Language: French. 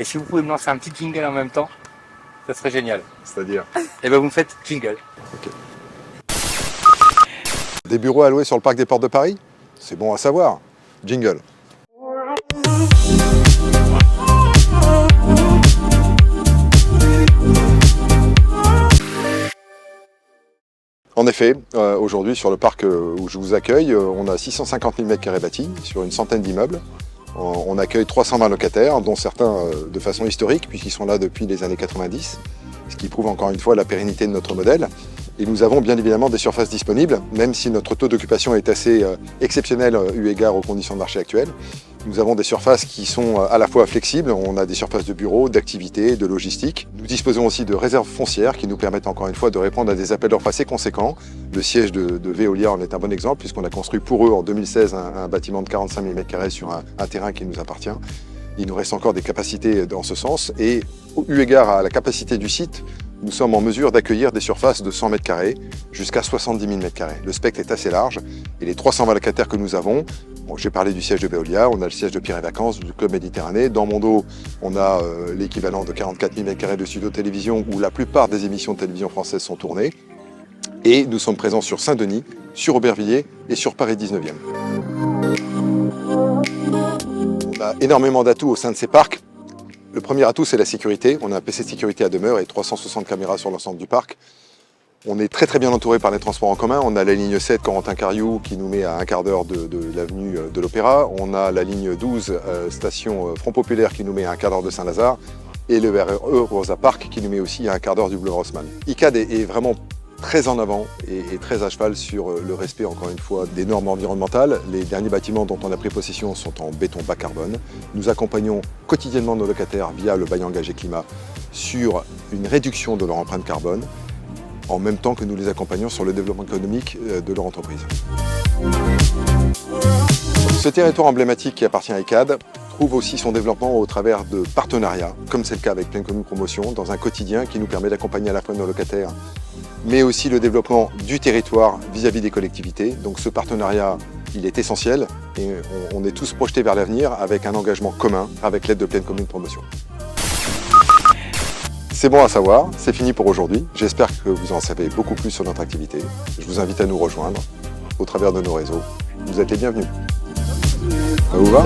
Et si vous pouvez me lancer un petit jingle en même temps, ça serait génial. C'est-à-dire? Et ben vous me faites jingle. Ok. Des bureaux à louer sur le parc des Portes de Paris? C'est bon à savoir. Jingle. En effet, aujourd'hui sur le parc où je vous accueille, on a 650 000 m² bâtis sur une centaine d'immeubles. On accueille 320 locataires, dont certains de façon historique, puisqu'ils sont là depuis les années 90, ce qui prouve encore une fois la pérennité de notre modèle. Et nous avons bien évidemment des surfaces disponibles, même si notre taux d'occupation est assez exceptionnel eu égard aux conditions de marché actuelles. Nous avons des surfaces qui sont à la fois flexibles, on a des surfaces de bureaux, d'activités, de logistique. Nous disposons aussi de réserves foncières qui nous permettent encore une fois de répondre à des appels d'offres assez conséquents. Le siège de Veolia en est un bon exemple, puisqu'on a construit pour eux en 2016 un bâtiment de 45 000 m² sur un terrain qui nous appartient. Il nous reste encore des capacités dans ce sens et eu égard à la capacité du site, nous sommes en mesure d'accueillir des surfaces de 100 m² jusqu'à 70 000 m². Le spectre est assez large et les 320 locataires que nous avons, j'ai parlé du siège de Veolia, on a le siège de Pierre et Vacances, du Club Méditerranée. Dans mon dos, on a l'équivalent de 44 000 m² de studio télévision où la plupart des émissions de télévision françaises sont tournées. Et nous sommes présents sur Saint-Denis, sur Aubervilliers et sur Paris 19e. On a énormément d'atouts au sein de ces parcs. Le premier atout, c'est la sécurité. On a un PC de sécurité à demeure et 360 caméras sur l'ensemble du parc. On est très bien entouré par les transports en commun. On a la ligne 7 Corentin-Cariou qui nous met à un quart d'heure de l'avenue de l'Opéra. On a la ligne 12 station Front Populaire qui nous met à un quart d'heure de Saint-Lazare. Et le RER Rosa Park qui nous met aussi à un quart d'heure du Bleu Rossmann. ICAD est vraiment très en avant et très à cheval sur le respect, encore une fois, des normes environnementales. Les derniers bâtiments dont on a pris possession sont en béton bas carbone. Nous accompagnons quotidiennement nos locataires via le bail engagé climat sur une réduction de leur empreinte carbone, en même temps que nous les accompagnons sur le développement économique de leur entreprise. Ce territoire emblématique qui appartient à ICAD trouve aussi son développement au travers de partenariats, comme c'est le cas avec Pleine Commune Promotion, dans un quotidien qui nous permet d'accompagner à la fois nos locataires, mais aussi le développement du territoire vis-à-vis des collectivités. Donc ce partenariat, il est essentiel et on est tous projetés vers l'avenir avec un engagement commun avec l'aide de Pleine Commune Promotion. C'est bon à savoir, c'est fini pour aujourd'hui. J'espère que vous en savez beaucoup plus sur notre activité. Je vous invite à nous rejoindre au travers de nos réseaux. Vous êtes les bienvenus. Ça vous va ?